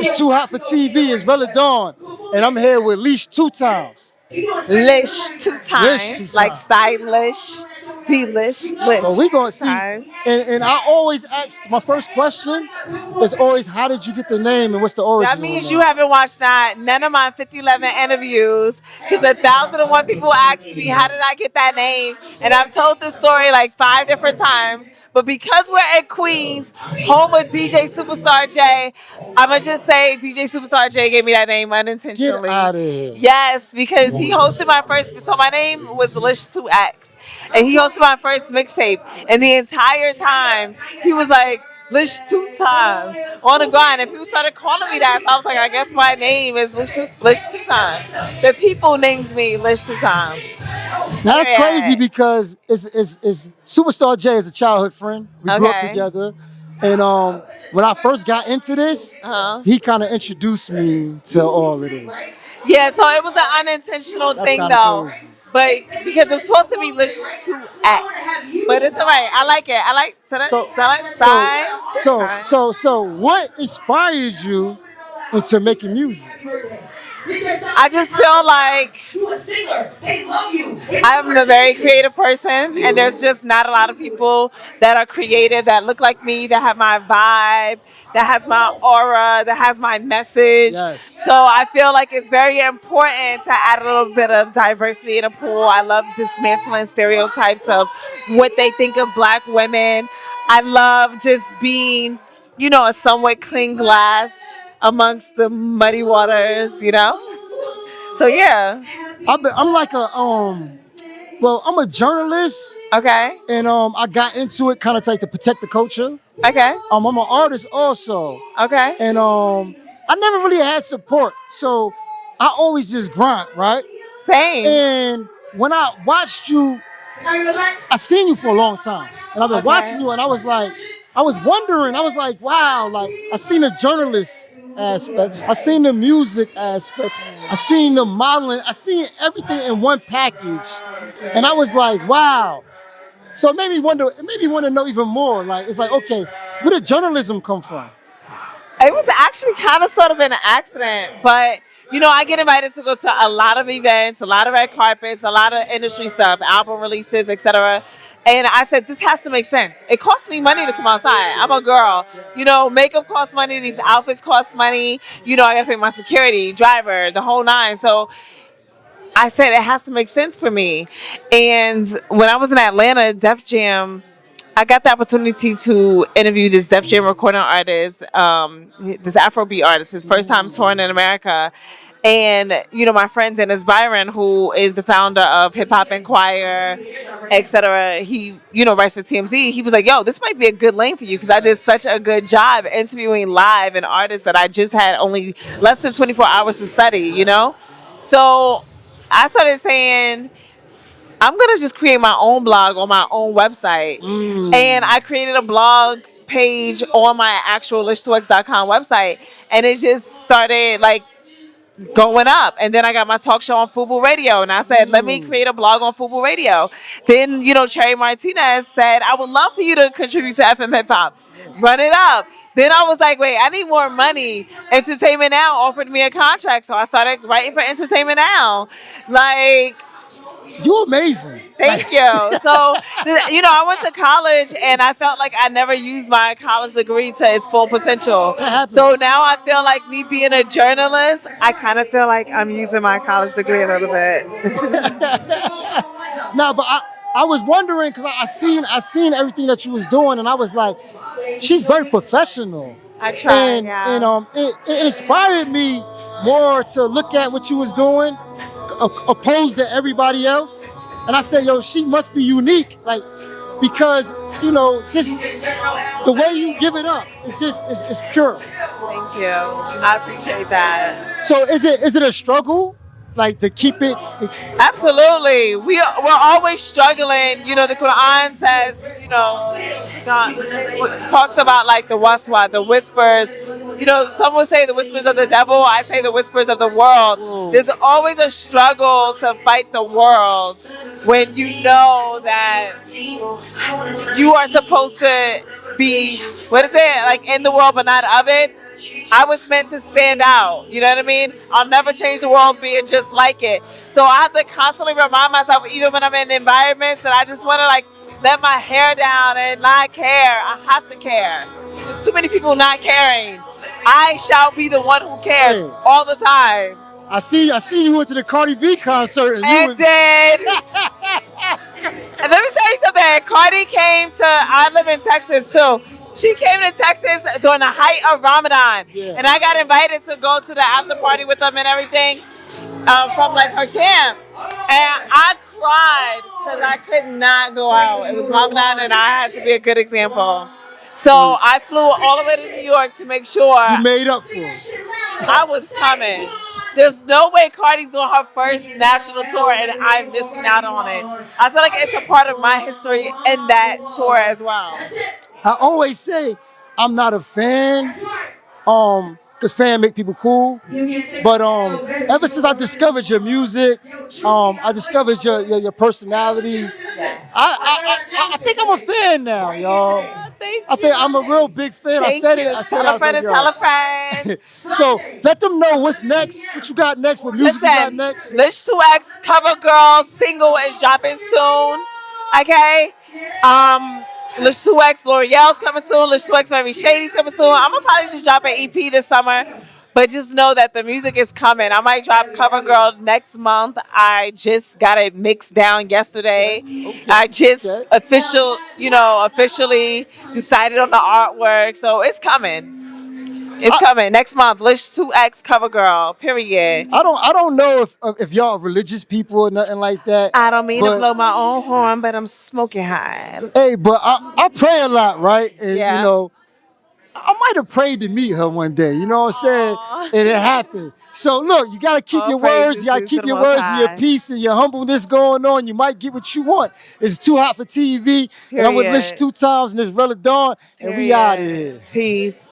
It's too hot for TV. It's relthadon, and I'm here with lish2x. Lish2x, like lish2x. stylish, delish, So lish we gonna two see, times. and I always ask. My first question is always, how did you get the name, and what's the That origin of the means you name? haven't watched none of my 5011 interviews because 1,001 people asked me, how did I get that name? And I've told this story like 5 different times. But because we're in Queens, home of DJ Superstar J, I'm going to just say DJ Superstar J gave me that name Get unintentionally. out of here. Yes, because he hosted my first, so my name was lish2x. And he hosted my first mixtape. And the entire time, he was like, lish2x on the grind. And people started calling me that. So I was like, I guess my name is lish2x. The people named me lish2x. Now that's crazy Yeah. because it's Superstar J is a childhood friend. We grew up Okay. together, and when I first got into this, Uh-huh. he kind of introduced me to all of this. Yeah, so it was an unintentional That's thing kinda though. crazy. But because it was supposed to be lish2x. But it's all right. I like it. I like So, so, what inspired you into making music? I just feel like I'm a very creative person, and there's just not a lot of people that are creative that look like me, that have my vibe, that has my aura, that has my message. Yes. So I feel like it's very important to add a little bit of diversity in a pool. I love dismantling stereotypes of what they think of black women. I love just being, a somewhat clean glass amongst the muddy waters. So yeah. I'm like I'm a journalist, Okay. and I got into it kind of like to protect the culture. Okay. I'm an artist also, Okay. and I never really had support, so I always just grind, right? Same. And when I watched you, I seen you for a long time, and I've been watching you, and I was wondering, I was like, wow, like I seen the journalist aspect, I seen the music aspect, I seen the modeling, I seen everything in one package, and I was like, wow. So it made me want to know even more. Like, it's like, okay, where did journalism come from? It was actually kind of sort of an accident, but I get invited to go to a lot of events, a lot of red carpets, a lot of industry stuff, album releases, etc. And I said, this has to make sense. It costs me money to come outside. I'm a girl. Makeup costs money. These outfits cost money. I got to pay my security, driver, the whole nine. So I said, it has to make sense for me. And when I was in Atlanta, Def Jam, I got the opportunity to interview this Def Jam recording artist, this Afrobeat artist, his first time touring in America. And, my friend Dennis Byron, who is the founder of Hip Hop Inquirer, etc., he, writes for TMZ. He was like, yo, this might be a good lane for you because I did such a good job interviewing live an artist that I just had only less than 24 hours to study. So I started saying, I'm going to just create my own blog on my own website. And I created a blog page on my actual lish2x.com website. And it just started going up. And then I got my talk show on Fubu Radio. And I said, let me create a blog on Fubu Radio. Then, Cherry Martinez said, I would love for you to contribute to FM Hip Hop. Run it up. Then I was like, wait, I need more money. Entertainment Now offered me a contract. So I started writing for Entertainment Now. You're amazing. Thank you. So, I went to college and I felt like I never used my college degree to its full potential. So now I feel like me being a journalist, I kind of feel like I'm using my college degree a little bit. No, but I was wondering because I seen everything that you was doing, and I was like, she's very professional. I tried, and it inspired me more to look at what you was doing, opposed to everybody else. And I said, yo, she must be unique, because just the way you give it up, it's pure. Thank you. I appreciate that. So is it a struggle, to keep it? Absolutely. We're always struggling. The Quran says, God talks about the waswa, the whispers. Some will say the whispers of the devil. I say the whispers of the world. There's always a struggle to fight the world when you know that you are supposed to be, in the world but not of it. I was meant to stand out. You know what I mean? I'll never change the world being just like it. So I have to constantly remind myself, even when I'm in environments, that I just want to like let my hair down and not care. I have to care. There's too many people not caring. I shall be the one who cares Hey, all the time. I see you went to the Cardi B concert and you And was did. And let me tell you something. Cardi came to, I live in Texas too. She came to Texas during the height of Ramadan. Yeah. And I got invited to go to the after party with them and everything from like her camp. And I cried because I could not go out. It was Ramadan and I had to be a good example. So I flew all the way to New York to make sure you made up for it. I was coming. There's no way Cardi's doing her first national tour and I'm missing out on it. I feel like it's a part of my history in that tour as well. I always say I'm not a fan, because fan make people cool. But ever since I discovered your music, I discovered your personality. I think I'm a fan now, y'all. Thank I think you. I'm a real big fan. Thank I said you. it. I said Tell it. I a was friend like, and tell a yo. friend. So let them know what's next. What you got next? What music you got Listen, next? lish2x Cover Girl single is dropping soon. Okay? lish2x L'Oreal's coming soon. lish2x Very Shady's coming soon. I'm gonna probably just drop an EP this summer. But just know that the music is coming. I might drop Cover Girl next month. I just got it mixed down yesterday. I just officially decided on the artwork. So it's coming. It's coming next month. lish2x Cover Girl. Period. I don't know if y'all are religious people or nothing like that. I don't mean to but- blow my own horn, but I'm smoking high. Hey, but I pray a lot, right? And Yeah. you know, I might have prayed to meet her one day. You know what I'm saying? Aw. And it happened. So look, you gotta keep All your words. praises You gotta to keep the your Most words and your High. peace and your humbleness going on. You might get what you want. It's Too Hot for TV, and I'm with Period. Lish 2 times and it's relthadon, and we out of here. Peace.